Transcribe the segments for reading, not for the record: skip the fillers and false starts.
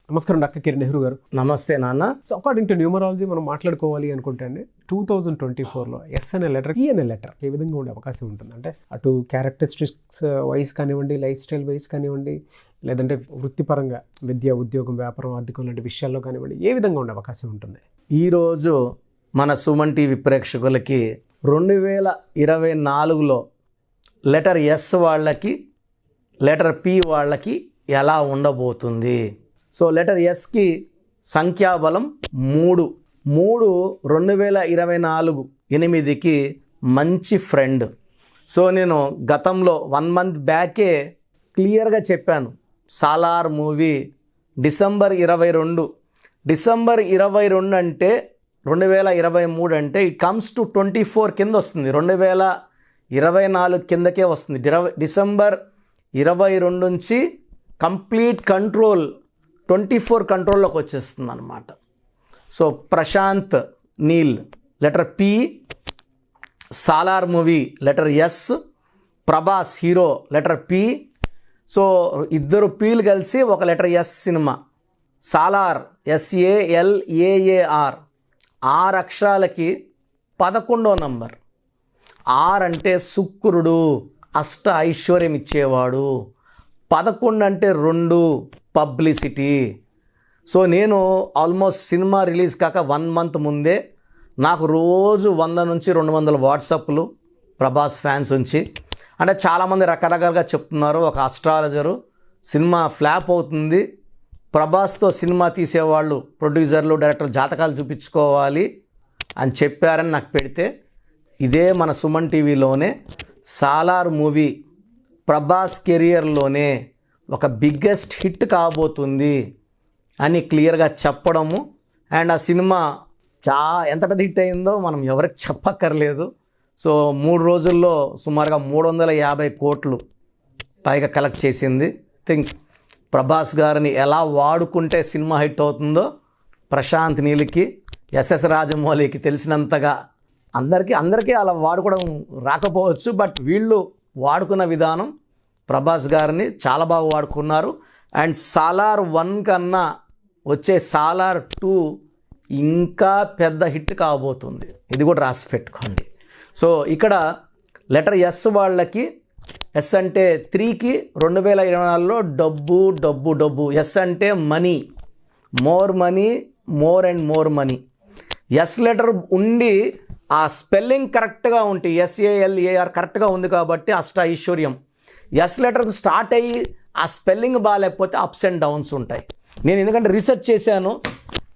నమస్కారం డాక్టర్ కిరణ్ నెహ్రూ గారు. నమస్తే నాన్న. సో అకార్డింగ్ టు న్యూమరాలజీ మనం మాట్లాడుకోవాలి అనుకుంటే అండి 2024లో ఎస్ అనే లెటర్, ఈ అనే లెటర్ ఏ విధంగా ఉండే అవకాశం ఉంటుంది? అంటే అటు క్యారెక్టరిస్టిక్స్ వైజ్ కానివ్వండి, లైఫ్ స్టైల్ వైజ్ కానివ్వండి, లేదంటే వృత్తిపరంగా విద్య, ఉద్యోగం, వ్యాపారం, ఆర్థికం లాంటి విషయాల్లో కానివ్వండి, ఏ విధంగా ఉండే అవకాశం ఉంటుంది? ఈరోజు మన సుమన్ టీవీ ప్రేక్షకులకి 2024లో లెటర్ ఎస్ వాళ్ళకి, లెటర్ పి వాళ్ళకి ఎలా ఉండబోతుంది? సో లెటర్ ఎస్కి సంఖ్యాబలం 3. 2024 8కి మంచి ఫ్రెండ్. సో నేను గతంలో 1 మంత్ బ్యాకే క్లియర్గా చెప్పాను, సాలార్ మూవీ డిసెంబర్ 22 అంటే 2023 అంటే ఇట్ కమ్స్ టు 24 కింద వస్తుంది. 2024 కిందకే వస్తుంది. డిసెంబర్ 22 నుంచి కంప్లీట్ కంట్రోల్ 24 కంట్రోల్లోకి వచ్చేస్తుంది అన్నమాట. So Prashanth Neel letter P, Salaar movie letter S, Prabhas hero letter P. So ఇద్దరు పీలు కలిసి ఒక లెటర్ ఎస్ సినిమా. సాలార్ SALAAR 6 అక్షరాలకి 11వ నంబర్. ఆర్ అంటే శుక్రుడు, అష్ట ఐశ్వర్యం ఇచ్చేవాడు. 11 అంటే 2 పబ్లిసిటీ. సో నేను ఆల్మోస్ట్ సినిమా రిలీజ్ కాక 1 మంత్ ముందే నాకు రోజు 100 నుంచి 200 వాట్సాప్లు ప్రభాస్ ఫ్యాన్స్ నుంచి. అంటే చాలామంది రకరకాలుగా చెప్తున్నారు, ఒక అస్ట్రాలజరు సినిమా ఫ్లాప్ అవుతుంది, ప్రభాస్తో సినిమా తీసేవాళ్ళు ప్రొడ్యూసర్లు, డైరెక్టర్లు జాతకాలు చూపించుకోవాలి అని చెప్పారని నాకు పెడితే, ఇదే మన సుమన్ టీవీలోనే సాలార్ మూవీ ప్రభాస్ కెరియర్లోనే ఒక బిగ్గెస్ట్ హిట్ కాబోతుంది అని క్లియర్గా చెప్పడము. అండ్ ఆ సినిమా ఎంత పెద్ద హిట్ అయిందో మనం ఎవరికి చెప్పక్కర్లేదు. సో 3 రోజుల్లో సుమారుగా 350 కోట్లు పైగా కలెక్ట్ చేసింది. థింక్ ప్రభాస్ గారిని ఎలా వాడుకుంటే సినిమా హిట్ అవుతుందో ప్రశాంత్ నీల్కి, SS రాజమౌళికి తెలిసినంతగా అందరికీ అలా వాడుకోవడం రాకపోవచ్చు, బట్ వీళ్ళు వాడుకున్న విధానం ప్రభాస్ గారిని చాలా బాగా వాడుకున్నారు. అండ్ సాలార్ 1 కన్నా వచ్చే సాలార్ 2 ఇంకా పెద్ద హిట్ కాబోతుంది. ఇది కూడా రాసి పెట్టుకోండి. సో ఇక్కడ లెటర్ ఎస్ వాళ్ళకి, ఎస్ అంటే 3కి 2024లో డబ్బు. ఎస్ అంటే money, more money, more and more money. S letter ఉండి ఆ స్పెల్లింగ్ కరెక్ట్గా ఉంటే, SALAR కరెక్ట్గా ఉంది కాబట్టి అష్ట ఐశ్వర్యం. ఎస్ లెటర్ స్టార్ట్ అయ్యి ఆ స్పెల్లింగ్ బాగాలేకపోతే అప్స్ అండ్ డౌన్స్ ఉంటాయి. నేను ఎందుకంటే రీసెర్చ్ చేశాను,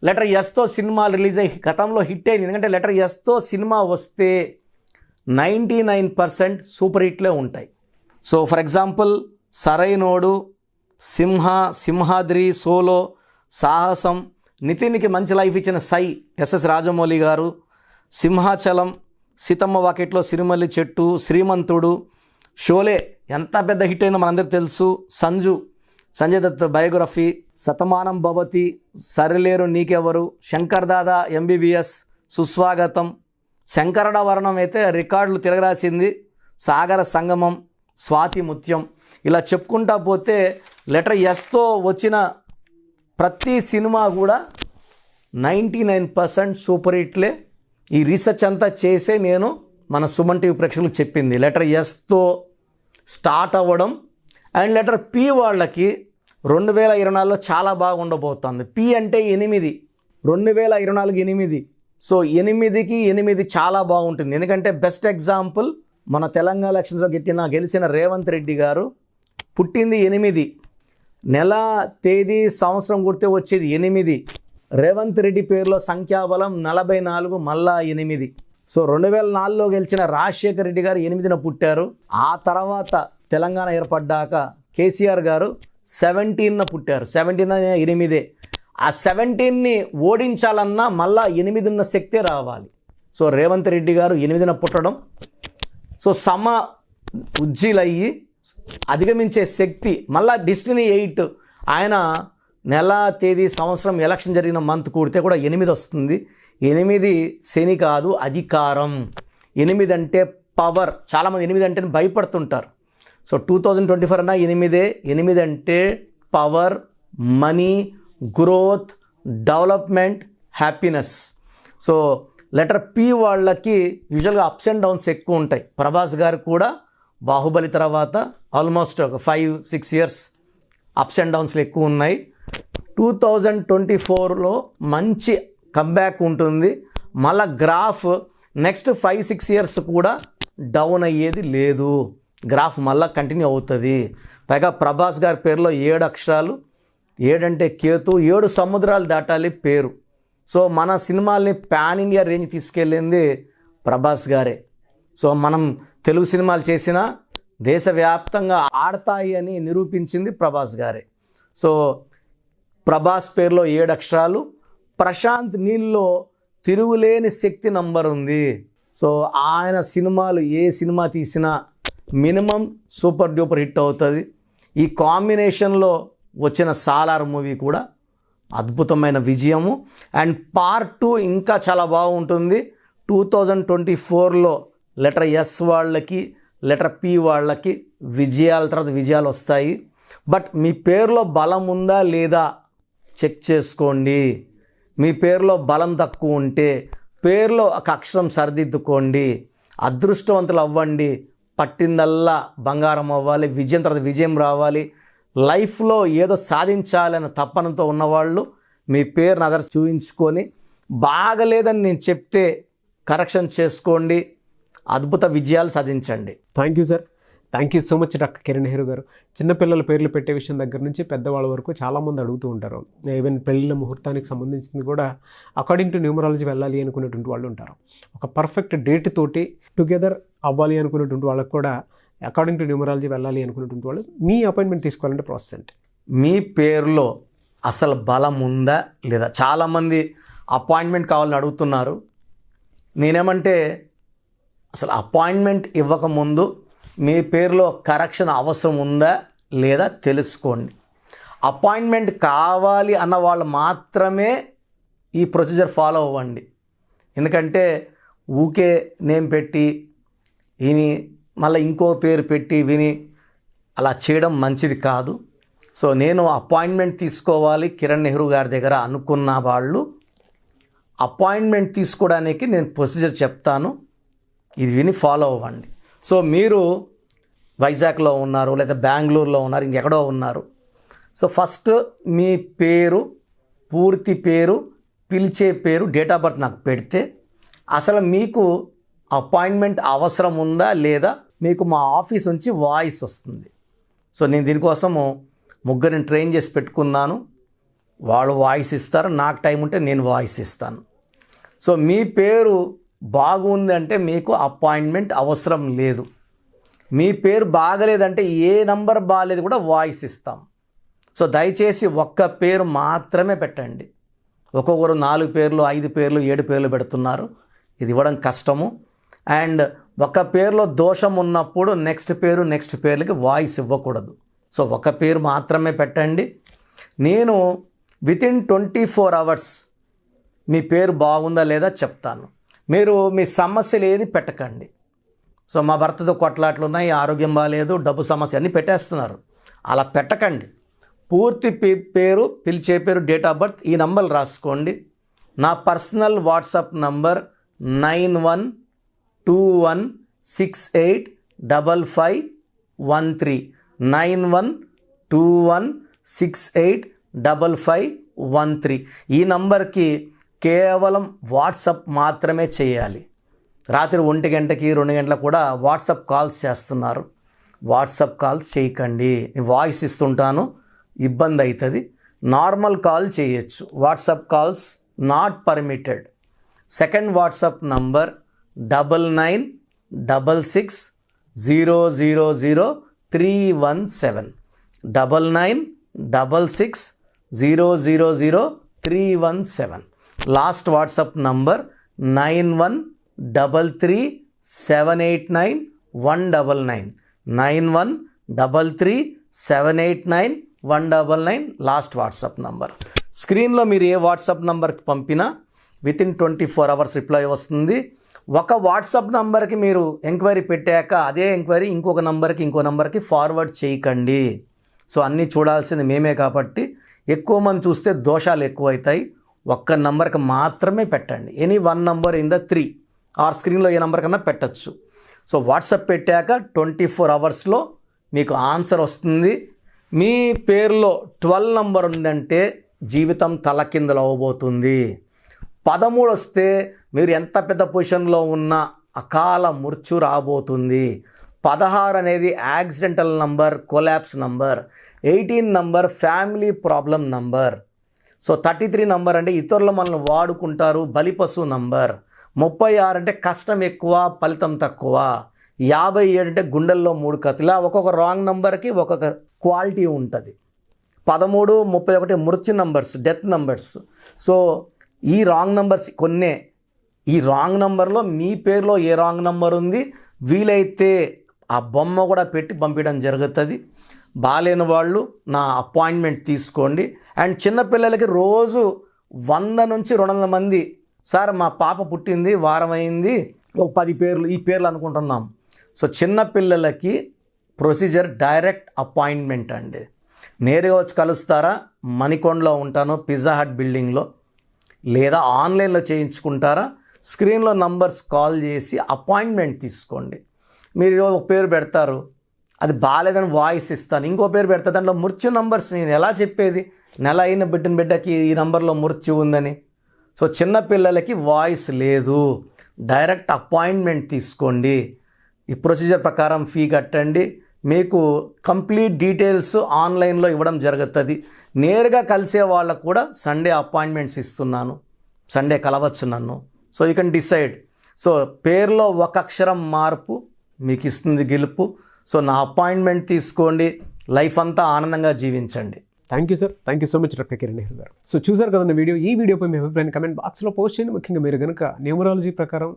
లెటర్ ఎస్తో సినిమాలు రిలీజ్ అయ్యి గతంలో హిట్ అయింది. ఎందుకంటే లెటర్ ఎస్తో సినిమా వస్తే 99% సూపర్ హిట్లే ఉంటాయి. So for example Sarainodu, Simhadri, Solo, Sahasam, నితిన్కి మంచి లైఫ్ ఇచ్చిన సై SS రాజమౌళి గారు, సింహాచలం, సీతమ్మ వాకిట్లో సిరిమల్లి చెట్టు, శ్రీమంతుడు, షోలే ఎంత పెద్ద హిట్ అయిందో మనందరికీ తెలుసు, సంజయ్ దత్ బయోగ్రఫీ, శతమానం భవతి, సరిలేరు నీకెవరు, శంకర్ దాదా MBBS, సుస్వాగతం, శంకరడ వర్ణం అయితే రికార్డులు తిరగరాసింది, సాగర సంగమం, స్వాతి ముత్యం. ఇలా చెప్పుకుంటా పోతే లెటర్ ఎస్తో వచ్చిన ప్రతి సినిమా కూడా 99% సూపర్ హిట్లే. ఈ రీసెర్చ్ అంతా చేసే నేను మన సుమన్ టీవీ ప్రేక్షకులకు చెప్పింది. లెటర్ ఎస్తో స్టార్ట్ అవ్వడం. అండ్ లెటర్ పి వాళ్ళకి 2024లో చాలా బాగా ఉండబోతుంది. పి అంటే 8, 2024 8. సో 8కి 8 చాలా బాగుంటుంది. ఎందుకంటే బెస్ట్ ఎగ్జాంపుల్ మన తెలంగాణ ఎలక్షన్స్లో గెలిచిన రేవంత్ రెడ్డి గారు పుట్టింది 8, నెల, తేదీ, సంవత్సరం గుర్తే వచ్చేది 8. రేవంత్ రెడ్డి పేరులో సంఖ్యాబలం 44, మళ్ళా 8. సో 2004లో గెలిచిన రాజశేఖర్ రెడ్డి గారు 8న పుట్టారు. ఆ తర్వాత తెలంగాణ ఏర్పడ్డాక కేసీఆర్ గారు 17న పుట్టారు. 17 8. ఆ 17ని ఓడించాలన్నా మళ్ళా 8 ఉన్న శక్తే రావాలి. సో రేవంత్ రెడ్డి గారు 8న పుట్టడం, సో ఉజ్జీలయ్యి అధిగమించే శక్తి, మళ్ళా డెస్టినీ 8. ఆయన నెల, తేదీ, సంవత్సరం, ఎలక్షన్ జరిగిన మంత్ కూడితే కూడా 8 వస్తుంది. 8 శని కాదు, అధికారం. 8 అంటే పవర్. చాలామంది 8 అంటే భయపడుతుంటారు. సో 2024 అన్నా 8 అంటే power, money, growth, development, happiness. So letter P వాళ్ళకి యూజువల్గా అప్స్ అండ్ డౌన్స్ ఎక్కువ ఉంటాయి. ప్రభాస్ గారు కూడా బాహుబలి తర్వాత ఆల్మోస్ట్ ఒక 5-6 ఇయర్స్ అప్స్ అండ్ డౌన్స్లు ఎక్కువ ఉన్నాయి. 2024లో మంచి కంబ్యాక్ ఉంటుంది. మళ్ళా గ్రాఫ్ నెక్స్ట్ 5-6 ఇయర్స్ కూడా డౌన్ అయ్యేది లేదు. గ్రాఫ్ మళ్ళీ కంటిన్యూ అవుతుంది. పైగా ప్రభాస్ గారి పేరులో 7 అక్షరాలు, 7 అంటే కేతు, 7 సముద్రాలు దాటాలి పేరు. సో మన సినిమాల్ని పాన్ ఇండియా రేంజ్ తీసుకెళ్ళింది ప్రభాస్ గారే. సో మనం తెలుగు సినిమాలు చేసినా దేశవ్యాప్తంగా ఆడతాయి అని నిరూపించింది ప్రభాస్ గారే. సో ప్రభాస్ పేరులో 7 అక్షరాలు, ప్రశాంత్ నీల్లో తిరుగులేని శక్తి నంబర్ ఉంది. సో ఆయన సినిమాలు ఏ సినిమా తీసినా మినిమం సూపర్ డూపర్ హిట్ అవుతుంది. ఈ కాంబినేషన్లో వచ్చిన సాలార్ మూవీ కూడా అద్భుతమైన విజయము. అండ్ పార్ట్ 2 ఇంకా చాలా బాగుంటుంది. 2024లో లెటర్ ఎస్ వాళ్ళకి, లెటర్ పి వాళ్ళకి విజయాల తర్వాత విజయాలు వస్తాయి. బట్ మీ పేరులో బలం ఉందా లేదా చెక్ చేసుకోండి. మీ పేరులో బలం తక్కువ ఉంటే పేరులో ఒక అక్షరం సరిదిద్దుకోండి. అదృష్టవంతులు అవ్వండి. పట్టిందల్లా బంగారం అవ్వాలి. విజయం తర్వాత విజయం రావాలి. లైఫ్లో ఏదో సాధించాలన్న తపనతో ఉన్నవాళ్ళు మీ పేరును అదర్ చూపించుకొని బాగలేదని నేను చెప్తే కరెక్షన్ చేసుకోండి. అద్భుత విజయాలు సాధించండి. Thank you sir. Thank you so much doctor Kiran Nehru garu. చిన్నపిల్లల పేర్లు పెట్టే విషయం దగ్గర నుంచి పెద్దవాళ్ళ వరకు చాలామంది అడుగుతూ ఉంటారు. ఈవెన్ పెళ్ళిళ్ళ ముహూర్తానికి సంబంధించింది కూడా అకార్డింగ్ టు న్యూమరాలజీ వెళ్ళాలి అనుకునేటువంటి వాళ్ళు ఉంటారు. ఒక పర్ఫెక్ట్ డేట్ తోటి టుగెదర్ అవ్వాలి అనుకునేటువంటి వాళ్ళకు కూడా అకార్డింగ్ టు న్యూమరాలజీ వెళ్ళాలి అనుకునేటువంటి వాళ్ళు మీ అపాయింట్మెంట్ తీసుకోవాలంటే ప్రాసెస్ ఏంటి? మీ పేరులో అసలు బలం ఉందా లేదా? చాలామంది అపాయింట్మెంట్ కావాలని అడుగుతున్నారు. నేనేమంటే అసలు అపాయింట్మెంట్ ఇవ్వకముందు మీ పేరులో కరెక్షన్ అవసరం ఉందా లేదా తెలుసుకోండి. అపాయింట్మెంట్ కావాలి అన్న వాళ్ళు మాత్రమే ఈ ప్రొసీజర్ ఫాలో అవ్వండి. ఎందుకంటే ఊకే నేమ్ పెట్టి విని మళ్ళీ ఇంకో పేరు పెట్టి విని అలా చేయడం మంచిది కాదు. సో నేను అపాయింట్మెంట్ తీసుకోవాలి కిరణ్ నెహ్రూ గారి దగ్గర అనుకున్న వాళ్ళు అపాయింట్మెంట్ తీసుకోవడానికి నేను ప్రొసీజర్ చెప్తాను, ఇది విని ఫాలో అవ్వండి. సో మీరు వైజాగ్లో ఉన్నారు, లేదా బెంగళూరులో ఉన్నారు, ఇంకెక్కడో ఉన్నారు. సో ఫస్ట్ మీ పేరు, పూర్తి పేరు, పిలిచే పేరు, డేట్ ఆఫ్ బర్త్ నాకు పెడితే అసలు మీకు అపాయింట్మెంట్ అవసరం ఉందా లేదా మీకు మా ఆఫీస్ నుంచి వాయిస్ వస్తుంది. సో నేను దీనికోసము ముగ్గురిని ట్రైన్ చేసి పెట్టుకున్నాను. వాళ్ళు వాయిస్ ఇస్తారు, నాకు టైం ఉంటే నేను వాయిస్ ఇస్తాను. సో మీ పేరు బాగుంది అంటే మీకు అపాయింట్మెంట్ అవసరం లేదు. మీ పేరు బాగలేదంటే ఏ నంబర్ బాగలేదు కూడా వాయిస్ ఇస్తాం. సో దయచేసి ఒక్క పేరు మాత్రమే పెట్టండి. ఒక్కొక్కరు 4 పేర్లు, 5 పేర్లు, 7 పేర్లు పెడుతున్నారు. ఇది ఇవ్వడం కష్టము. అండ్ ఒక పేరులో దోషం ఉన్నప్పుడు నెక్స్ట్ పేర్లకి వాయిస్ ఇవ్వకూడదు. సో ఒక పేరు మాత్రమే పెట్టండి. నేను వితిన్ 24 అవర్స్ మీ పేరు బాగుందా లేదా చెప్తాను. మీరు మీ సమస్యలు ఏది పెట్టకండి. సో మా భర్తతో కొట్లాట్లు ఉన్నాయి, ఆరోగ్యం బాగాలేదు, డబ్బు సమస్య అన్నీ పెట్టేస్తున్నారు. అలా పెట్టకండి. పూర్తి పేరు, పిలిచే పేరు, డేట్ ఆఫ్ బర్త్, ఈ నంబర్లు రాసుకోండి. నా పర్సనల్ వాట్సాప్ నంబర్ 9121685513 9121685513. ఈ నంబర్కి కేవలం వాట్సాప్ మాత్రమే చేయాలి. రాత్రి 1 గంటకి 2 గంటలకు కూడా వాట్సాప్ కాల్స్ చేస్తున్నారు. వాట్సాప్ కాల్స్ చేయకండి. వాయిస్ ఇస్తుంటాను, ఇబ్బంది అవుతుంది. నార్మల్ కాల్ చేయొచ్చు. WhatsApp calls not permitted. Second WhatsApp number 9966000317 9966000317. Last WhatsApp number 9133789199 9133789199 last WhatsApp number. స్క్రీన్లో మీరు ఏ వాట్సాప్ నంబర్కి పంపినా వితిన్ 24 అవర్స్ రిప్లై వస్తుంది. ఒక వాట్సాప్ నంబర్కి మీరు ఎంక్వైరీ పెట్టాక అదే ఎంక్వైరీ ఇంకో నంబర్కి ఫార్వర్డ్ చేయకండి. సో అన్నీ చూడాల్సింది మేమే కాబట్టి ఎక్కువ మంది చూస్తే దోషాలు ఎక్కువ అవుతాయి. ఒక్క నంబర్కి మాత్రమే పెట్టండి. Any 1 number in the 3 or స్క్రీన్లో ఏ నంబర్ కన్నా పెట్టచ్చు. సో వాట్సాప్ పెట్టాక 24 అవర్స్లో మీకు ఆన్సర్ వస్తుంది. మీ పేరులో 12 నంబర్ ఉందంటే జీవితం తలకిందులు అవ్వబోతుంది. 13 వస్తే మీరు ఎంత పెద్ద పొజిషన్లో ఉన్నా అకాల మృత్యు రాబోతుంది. 16 అనేది accidental number, collapse number. 18 number family problem number. So 33 number అంటే ఇతరులు మనల్ని వాడుకుంటారు, బలిపశు నంబర్. 36 అంటే కష్టం ఎక్కువ, ఫలితం తక్కువ. 57 అంటే గుండెల్లో 3 కత్తులు. ఇలా ఒక్కొక్క రాంగ్ నంబర్కి ఒక్కొక్క క్వాలిటీ ఉంటుంది. 13, 31 మృత్యు నంబర్స్, డెత్ నంబర్స్. సో ఈ రాంగ్ నంబర్స్ కొన్నే. ఈ రాంగ్ నంబర్లో మీ పేరులో ఏ రాంగ్ నంబర్ ఉంది వీలైతే ఆ బొమ్మ కూడా పెట్టి పంపించడం జరుగుతుంది. బాలేని వాళ్ళు నా అపాయింట్మెంట్ తీసుకోండి. అండ్ చిన్నపిల్లలకి రోజు 100 నుంచి 200 మంది, సార్ మా పాప పుట్టింది, వారం అయింది, ఒక 10 పేర్లు ఈ పేర్లు అనుకుంటున్నాం. సో చిన్నపిల్లలకి ప్రొసీజర్ డైరెక్ట్ అపాయింట్మెంట్ అండి. నేరుగా వచ్చి కలుస్తారా? మణికొండలో ఉంటాను, పిజ్జా హట్ బిల్డింగ్లో. లేదా ఆన్లైన్లో చేయించుకుంటారా? స్క్రీన్లో నంబర్స్ కాల్ చేసి అపాయింట్మెంట్ తీసుకోండి. మీరు ఒక పేరు పెడతారు, అది బాగాలేదని వాయిస్ ఇస్తాను. ఇంకో పేరు పెడతా, దాంట్లో మృత్యు నంబర్స్ నేను ఎలా చెప్పేది? నెల అయిన బిడ్డకి ఈ నంబర్లో మృత్యు ఉందని. సో చిన్నపిల్లలకి వాయిస్ లేదు. డైరెక్ట్ అపాయింట్మెంట్ తీసుకోండి. ఈ ప్రొసీజర్ ప్రకారం ఫీ కట్టండి. మీకు కంప్లీట్ డీటెయిల్స్ ఆన్లైన్లో ఇవ్వడం జరుగుతుంది. నేరుగా కలిసే వాళ్ళకు కూడా సండే అపాయింట్మెంట్స్ ఇస్తున్నాను. సండే కలవచ్చు నన్ను. So you can decide. So పేరులో ఒక అక్షరం మార్పు మీకు ఇస్తుంది గెలుపు. సో నా అపాయింట్మెంట్ తీసుకోండి, లైఫ్ అంతా ఆనందంగా జీవించండి. Thank you sir. Thank you so much doctor Kiran Nehru గారు. సో చూసారు కదన్న వీడియో. ఈ వీడియోపై మీ అభిప్రాయాన్ని కమెంట్ బాక్స్లో పోస్ట్ చేయండి. ముఖ్యంగా మీరు కనుక న్యూమరాలజీ ప్రకారం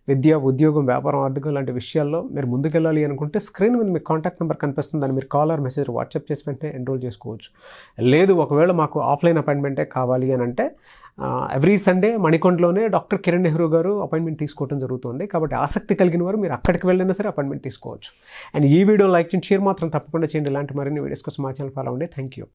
విద్య, ఉద్యోగం, వ్యాపారం, ఆర్థికం లాంటి విషయాల్లో మీరు ముందుకెళ్ళాలి అనుకుంటే స్క్రీన్ మీద మీకు కాంటాక్ట్ నెంబర్ కనిపిస్తుంది. దాన్ని మీరు కాల్ ఆర్ మెసేజ్ వాట్సాప్ చేసి వెంటనే ఎన్రోల్ చేసుకోవచ్చు. లేదు ఒకవేళ మాకు ఆఫ్లైన్ అపాయింట్మెంటే కావాలి అని అంటే ఎవ్రీ సండే మణికొండలోనే డాక్టర్ కిరణ్ నెహ్రూ గారు అపాయింట్మెంట్ తీసుకోవడం జరుగుతుంది. కాబట్టి ఆసక్తి కలిగిన వారు మీరు అక్కడికి వెళ్ళినా సరే అపాయింట్మెంట్ తీసుకోవచ్చు. అండ్ ఈ వీడియో లైక్ చేయండి, షేర్ మాత్రం తప్పకుండా చేయండి. ఇలాంటి మరిన్ని వీడియోస్ కోసం మా ఛానల్ ఫాలో అవ్వండి. Thank you.